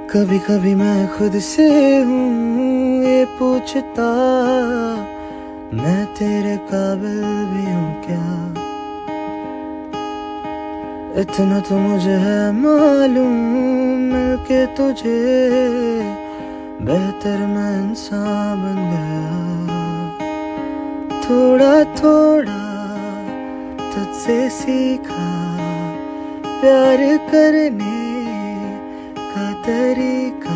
कभी कभी मैं खुद से हूँ ये पूछता, मैं तेरे काबिल भी हूँ क्या। इतना तो मुझे है मालूम, मिलके तुझे बेहतर मैं इंसान बन गया। थोड़ा थोड़ा तुझसे सीखा प्यार करने का तरीका।